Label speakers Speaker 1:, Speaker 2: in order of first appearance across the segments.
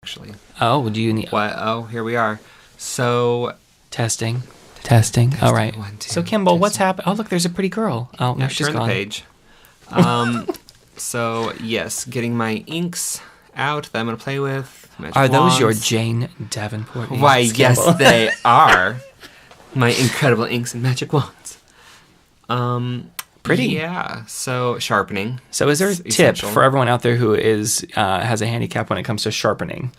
Speaker 1: actually.
Speaker 2: Oh, do you need...
Speaker 1: What? Oh, here we are. So...
Speaker 2: Testing. All right.
Speaker 1: 1, 2,
Speaker 2: so, Kimball,
Speaker 1: testing.
Speaker 2: what's happened? Oh, look, there's a pretty girl. Oh, no,
Speaker 1: Yeah,
Speaker 2: she's
Speaker 1: turn
Speaker 2: gone.
Speaker 1: the page. So, yes, getting my inks out that I'm going to play with.
Speaker 2: Are those your Jane Davenport inks?
Speaker 1: Why, yes,
Speaker 2: Kimball?
Speaker 1: they are. My incredible inks and magic wands.
Speaker 2: Pretty.
Speaker 1: Yeah, so sharpening.
Speaker 2: So is there a tip
Speaker 1: essential.
Speaker 2: for everyone out there who has a handicap when it comes to sharpening?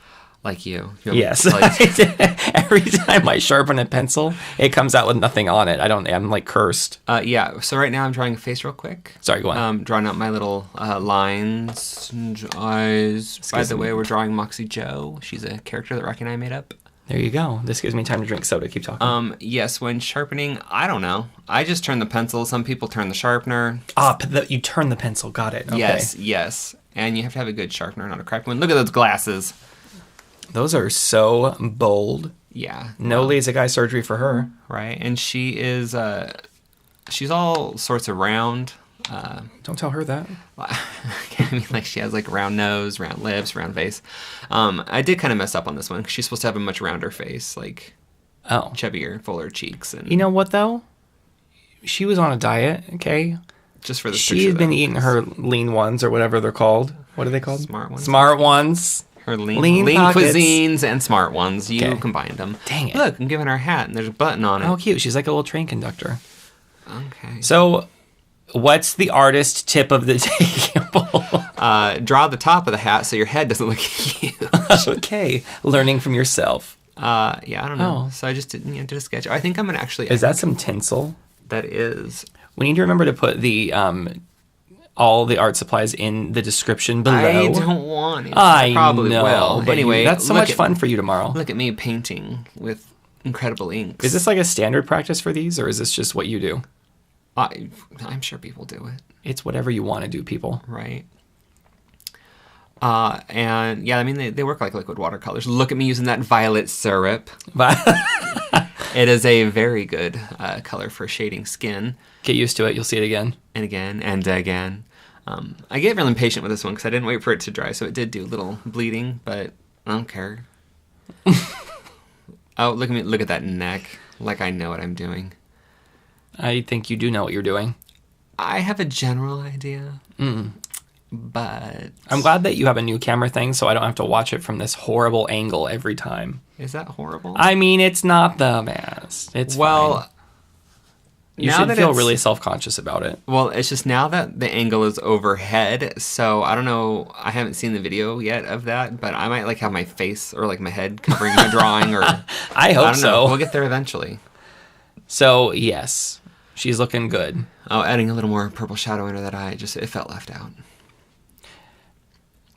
Speaker 1: Like you.
Speaker 2: Yes. Every time I sharpen a pencil, it comes out with nothing on it. I'm like cursed.
Speaker 1: Yeah, so right now I'm drawing a face real quick.
Speaker 2: Sorry, go on.
Speaker 1: Drawing out my little lines and eyes. By the way, we're drawing Moxie Joe. She's a character that Rocky and I made up.
Speaker 2: There you go. This gives me time to drink soda. Keep talking.
Speaker 1: Yes, when sharpening, I don't know. I just turn the pencil. Some people turn the sharpener.
Speaker 2: You turn the pencil. Got it. Okay.
Speaker 1: Yes. And you have to have a good sharpener, not a cracked one. Look at those glasses.
Speaker 2: Those are so bold.
Speaker 1: Yeah.
Speaker 2: No laser eye surgery for her.
Speaker 1: Right. And she is, she's all sorts of round.
Speaker 2: Don't tell her that.
Speaker 1: I mean, like, she has, like, round nose, round lips, round face. I did kind of mess up on this one, because she's supposed to have a much rounder face, like, chubbier, fuller cheeks. And
Speaker 2: you know what, though? She was on a diet, okay?
Speaker 1: Just for this
Speaker 2: She had been eating her lean ones, or whatever they're called. What are they called?
Speaker 1: Smart ones.
Speaker 2: Smart ones.
Speaker 1: Her lean
Speaker 2: pockets.
Speaker 1: cuisines and smart ones. You combined them.
Speaker 2: Dang it.
Speaker 1: Look, I'm giving her a hat, and there's a button on it.
Speaker 2: Oh, cute. She's like a little train conductor.
Speaker 1: Okay.
Speaker 2: So, what's the artist tip of the day, Kimball?
Speaker 1: Draw the top of the hat so your head doesn't look huge.
Speaker 2: Okay. Learning from yourself.
Speaker 1: Yeah, I don't know.
Speaker 2: Oh.
Speaker 1: So I just did a sketch. I think I'm going to actually...
Speaker 2: Is that some tinsel?
Speaker 1: That is.
Speaker 2: We need to remember to put the all the art supplies in the description below.
Speaker 1: I don't want to.
Speaker 2: I
Speaker 1: probably
Speaker 2: know,
Speaker 1: will.
Speaker 2: but
Speaker 1: Anyway,
Speaker 2: that's so much fun for you tomorrow.
Speaker 1: Look at me painting with incredible inks.
Speaker 2: Is this like a standard practice for these, or is this just what you do?
Speaker 1: I'm sure people do it.
Speaker 2: It's whatever you want to do, people.
Speaker 1: Right. And yeah, I mean, they work like liquid watercolors. Look at me using that violet syrup. It is a very good color for shading skin.
Speaker 2: Get used to it. You'll see it again.
Speaker 1: And again, and again. I get really impatient with this one because I didn't wait for it to dry, so it did do a little bleeding, but I don't care. Oh, look at me. Look at that neck. Like I know what I'm doing.
Speaker 2: I think you do know what you're doing.
Speaker 1: I have a general idea. But...
Speaker 2: I'm glad that you have a new camera thing, so I don't have to watch it from this horrible angle every time.
Speaker 1: Is that horrible?
Speaker 2: I mean, it's not the best. It's fine. You should feel really self-conscious about it.
Speaker 1: Well, it's just now that the angle is overhead, so I don't know. I haven't seen the video yet of that, but I might like have my face or like my head covering my drawing, or
Speaker 2: I hope so.
Speaker 1: We'll get there eventually.
Speaker 2: So yes, she's looking good.
Speaker 1: Oh, adding a little more purple shadow under that eye, it felt left out.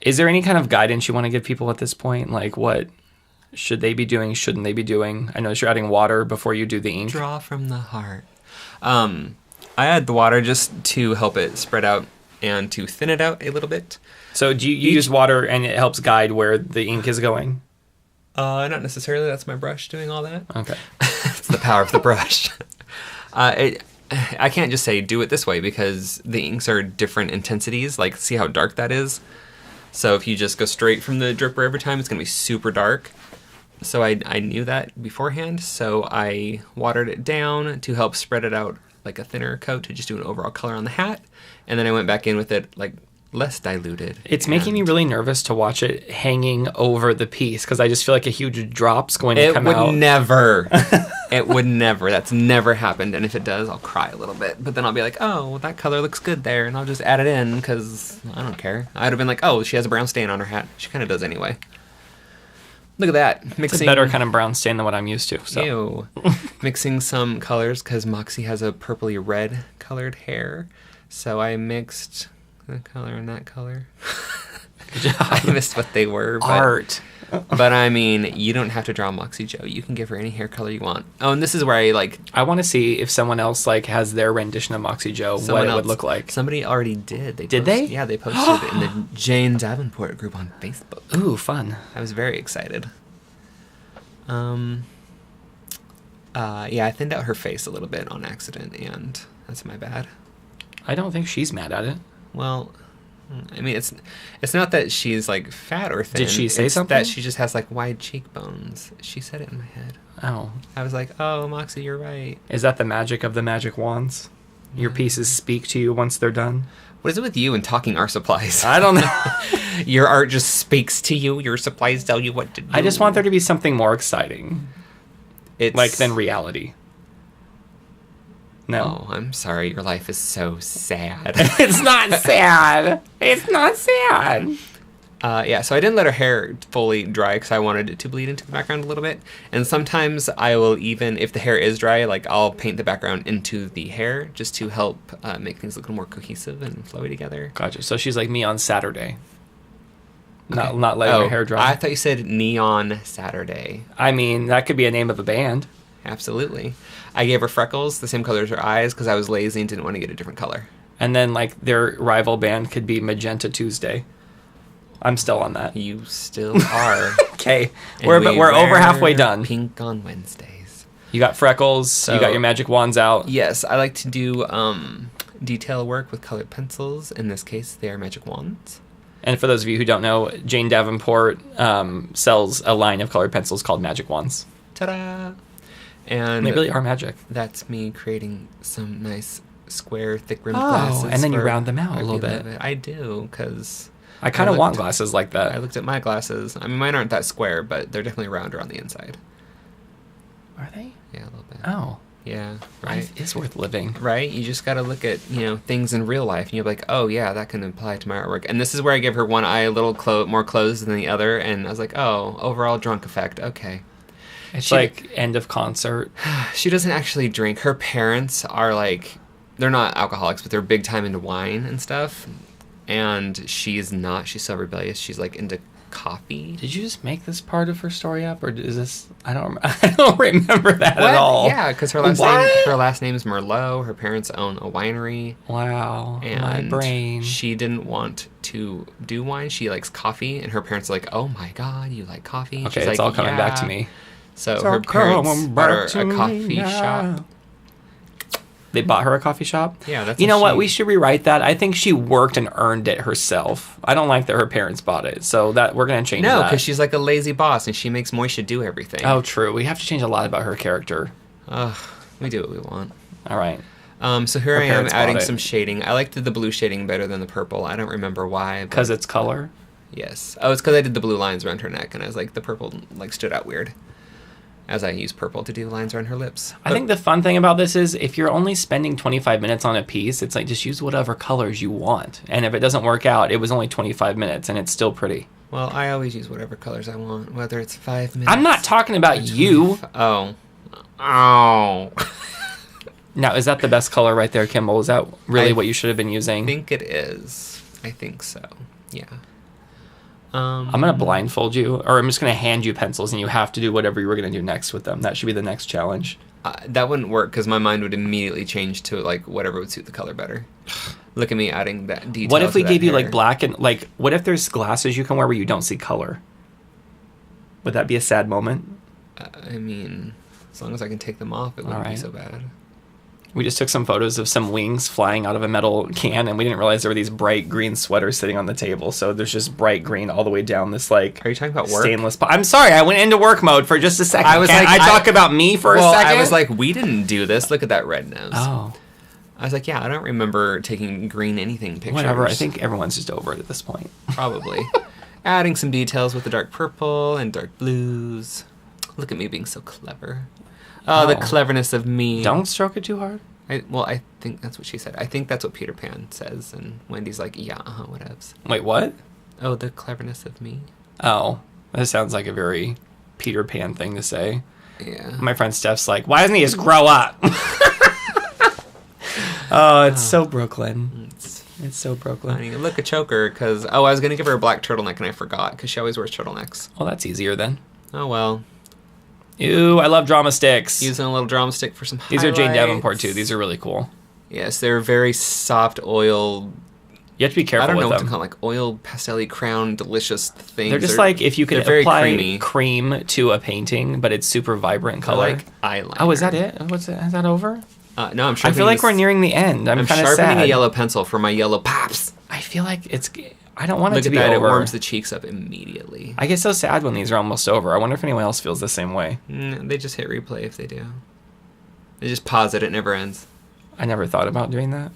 Speaker 2: Is there any kind of guidance you want to give people at this point? Like, what should they be doing? Shouldn't they be doing? I know you're adding water before you do the ink.
Speaker 1: Draw from the heart. I add the water just to help it spread out and to thin it out a little bit.
Speaker 2: So do you use water and it helps guide where the ink is going?
Speaker 1: Not necessarily. That's my brush doing all that.
Speaker 2: Okay.
Speaker 1: It's the power of the brush. I can't just say do it this way because the inks are different intensities. Like, see how dark that is? So if you just go straight from the dripper every time, it's going to be super dark. So I knew that beforehand, so I watered it down to help spread it out like a thinner coat to just do an overall color on the hat. And then I went back in with it like less diluted.
Speaker 2: It's making me really nervous to watch it hanging over the piece because I just feel like a huge drop's going to come out.
Speaker 1: It would never. It would never. That's never happened. And if it does, I'll cry a little bit. But then I'll be like, oh, well, that color looks good there. And I'll just add it in because I don't care. I'd have been like, oh, she has a brown stain on her hat. She kind of does anyway. Look at that. Mixing,
Speaker 2: it's a better kind of brown stain than what I'm used to. So.
Speaker 1: Ew. Mixing some colors because Moxie has a purpley red colored hair. So I mixed that color and that color.
Speaker 2: Good job.
Speaker 1: I missed what they were. But,
Speaker 2: art.
Speaker 1: But I mean, you don't have to draw Moxie Joe. You can give her any hair color you want. Oh, and this is where I
Speaker 2: want to see if someone else has their rendition of Moxie Joe, what it would look like.
Speaker 1: Somebody already did.
Speaker 2: Did they?
Speaker 1: Yeah, they posted it in the Jane Davenport group on Facebook.
Speaker 2: Ooh, fun.
Speaker 1: I was very excited. Yeah, I thinned out her face a little bit on accident, and that's my bad.
Speaker 2: I don't think she's mad at it.
Speaker 1: Well, I mean, it's not that she's like fat or thin.
Speaker 2: Did she say
Speaker 1: it's
Speaker 2: something?
Speaker 1: that she just has like wide cheekbones. She said it in my head.
Speaker 2: Oh.
Speaker 1: I was like, oh, Moxie, you're right.
Speaker 2: Is that the magic of the magic wands? Your pieces speak to you once they're done?
Speaker 1: What is it with you and talking art supplies?
Speaker 2: I don't know.
Speaker 1: Your art just speaks to you. Your supplies tell you what to do.
Speaker 2: I just want there to be something more exciting.
Speaker 1: It's
Speaker 2: Like than reality. No.
Speaker 1: Oh, I'm sorry. Your life is so sad.
Speaker 2: It's not sad. It's not sad.
Speaker 1: Yeah, so I didn't let her hair fully dry because I wanted it to bleed into the background a little bit. And sometimes I will even, if the hair is dry, like I'll paint the background into the hair just to help make things look a little more cohesive and flowy together.
Speaker 2: Gotcha. So she's like me on Saturday. Okay. Not letting her hair dry.
Speaker 1: I thought you said Neon Saturday.
Speaker 2: I mean, that could be a name of a band.
Speaker 1: Absolutely. I gave her freckles, the same color as her eyes, because I was lazy and didn't want to get a different color.
Speaker 2: And then, like, their rival band could be Magenta Tuesday. I'm still on that.
Speaker 1: You still are.
Speaker 2: Okay. We're over halfway done.
Speaker 1: Pink on Wednesdays.
Speaker 2: You got freckles.
Speaker 1: So,
Speaker 2: you got your magic wands out.
Speaker 1: Yes, I like to do detail work with colored pencils. In this case, they are magic wands.
Speaker 2: And for those of you who don't know, Jane Davenport sells a line of colored pencils called Magic Wands.
Speaker 1: Ta-da! And
Speaker 2: they really are magic.
Speaker 1: That's me creating some nice square, thick-rimmed
Speaker 2: Oh,
Speaker 1: glasses.
Speaker 2: and then you round them out a little bit.
Speaker 1: I do, because
Speaker 2: I kind of want glasses like that.
Speaker 1: I looked at my glasses. I mean, mine aren't that square, but they're definitely rounder on the inside.
Speaker 2: Are they?
Speaker 1: Yeah, a little bit.
Speaker 2: Oh.
Speaker 1: Yeah, right.
Speaker 2: Life is worth living.
Speaker 1: Right? You just got to look at, things in real life, and you'll be like, oh, yeah, that can apply to my artwork. And this is where I give her one eye a little more closed than the other, and I was like, oh, overall drunk effect, okay.
Speaker 2: It's like end of concert.
Speaker 1: She doesn't actually drink. Her parents are like, they're not alcoholics, but they're big time into wine and stuff. And she's not. She's so rebellious. She's like into coffee.
Speaker 2: Did you just make this part of her story up, or is this? I don't remember that at all.
Speaker 1: Yeah, because her last name is Merlot. Her parents own a winery.
Speaker 2: Wow,
Speaker 1: and
Speaker 2: my brain.
Speaker 1: She didn't want to do wine. She likes coffee, and her parents are like, "Oh my God, you like coffee?"
Speaker 2: Okay,
Speaker 1: She's
Speaker 2: it's
Speaker 1: like,
Speaker 2: all coming back to me.
Speaker 1: So her parents bought her a coffee shop.
Speaker 2: They bought her a coffee shop?
Speaker 1: Yeah, that's
Speaker 2: You know what? We should rewrite that. I think she worked and earned it herself. I don't like that her parents bought it. So that we're going to change that.
Speaker 1: No, because she's like a lazy boss and she makes Moisha do everything.
Speaker 2: Oh, true. We have to change a lot about her character.
Speaker 1: We do what we want.
Speaker 2: All right.
Speaker 1: So here I am adding some shading. I liked the blue shading better than the purple. I don't remember why.
Speaker 2: Because it's color?
Speaker 1: Yes. Oh, it's because I did the blue lines around her neck and I was like, the purple like stood out weird. As I use purple to do the lines around her lips.
Speaker 2: I think the fun thing about this is if you're only spending 25 minutes on a piece, it's like just use whatever colors you want. And if it doesn't work out, it was only 25 minutes and it's still pretty.
Speaker 1: Well, I always use whatever colors I want, whether it's 5 minutes.
Speaker 2: I'm not talking about you.
Speaker 1: Oh.
Speaker 2: Now, is that the best color right there, Kimball? Is that really what you should have been using?
Speaker 1: I think it is. I think so. Yeah.
Speaker 2: I'm going to blindfold you, or I'm just going to hand you pencils, and you have to do whatever you were going to do next with them. That should be the next challenge.
Speaker 1: That wouldn't work, because my mind would immediately change to, like, whatever would suit the color better. Look at me adding that detail.
Speaker 2: What if we gave you, like, black and, like, what if there's glasses you can wear where you don't see color? Would that be a sad moment?
Speaker 1: I mean, as long as I can take them off, it wouldn't be so bad.
Speaker 2: We just took some photos of some wings flying out of a metal can, and we didn't realize there were these bright green sweaters sitting on the table. So there's just bright green all the way down this, like...
Speaker 1: Are you talking about work?
Speaker 2: Stainless... I'm sorry, I went into work mode for just a second. I talk about me for a second?
Speaker 1: I was like, we didn't do this. Look at that red nose.
Speaker 2: Oh.
Speaker 1: I was like, yeah, I don't remember taking green anything pictures.
Speaker 2: Whatever, I think everyone's just over it at this point.
Speaker 1: Probably. Adding some details with the dark purple and dark blues. Look at me being so clever. Oh, the cleverness of me.
Speaker 2: Don't stroke it too hard.
Speaker 1: I think that's what she said. I think that's what Peter Pan says, and Wendy's like, yeah, whatevs.
Speaker 2: Wait, what?
Speaker 1: Oh, the cleverness of me.
Speaker 2: Oh, that sounds like a very Peter Pan thing to say.
Speaker 1: Yeah.
Speaker 2: My friend Steph's like, why doesn't he just grow up? Oh, it's so Brooklyn. It's so Brooklyn.
Speaker 1: Honey, look, a choker, because, I was going to give her a black turtleneck, and I forgot, because she always wears turtlenecks.
Speaker 2: Well, that's easier then.
Speaker 1: Oh, well.
Speaker 2: Ew, I love drama sticks.
Speaker 1: Using a little drama stick for some
Speaker 2: These
Speaker 1: highlights.
Speaker 2: are Jane Davenport, too. These are really cool.
Speaker 1: Yes, they're very soft oil.
Speaker 2: You have to be careful with them.
Speaker 1: I don't know what to call them, like oil pastel-y crown delicious things.
Speaker 2: They're just like if you could apply
Speaker 1: creamy.
Speaker 2: cream to a painting, but it's super vibrant color.
Speaker 1: They're like eyeliner.
Speaker 2: Oh, is that it? Is that over?
Speaker 1: No, I'm sharpening.
Speaker 2: I feel like we're nearing the end. I'm kind of sad.
Speaker 1: sharpening a yellow pencil for my yellow pops.
Speaker 2: I feel like I don't want it
Speaker 1: Look
Speaker 2: to
Speaker 1: at
Speaker 2: be
Speaker 1: that,
Speaker 2: over.
Speaker 1: it warms the cheeks up immediately.
Speaker 2: I get so sad when these are almost over. I wonder if anyone else feels the same way.
Speaker 1: They just hit replay if they do. They just pause it never ends.
Speaker 2: I never thought about doing that.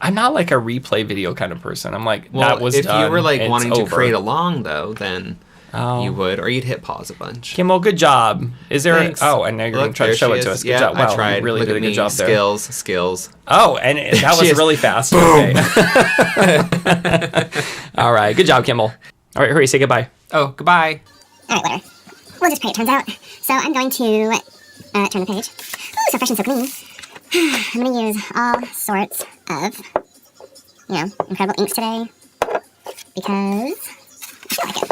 Speaker 2: I'm not like a replay video kind of person. I'm like,
Speaker 1: Well,
Speaker 2: that was
Speaker 1: if
Speaker 2: done,
Speaker 1: you were like
Speaker 2: it's
Speaker 1: wanting
Speaker 2: over.
Speaker 1: to create along though, then you would, or you'd hit pause a bunch.
Speaker 2: Kimball, good job. Is there?
Speaker 1: Thanks.
Speaker 2: And now you're going to try to show it to us. Good job. Wow,
Speaker 1: I tried.
Speaker 2: you really
Speaker 1: Look
Speaker 2: did
Speaker 1: at
Speaker 2: a good
Speaker 1: me.
Speaker 2: job there.
Speaker 1: Skills.
Speaker 2: Oh, and that was really fast. Okay. All right, good job, Kimball. All right, hurry, say goodbye.
Speaker 1: Oh, goodbye.
Speaker 3: All right, whatever. We'll just pray it turns out. So I'm going to turn the page. Ooh, so fresh and so clean. I'm going to use all sorts of, incredible inks today because I feel like it.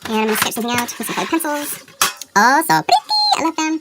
Speaker 3: And I'm going to sketch something out with some colored pencils. Oh, so pretty. I love them.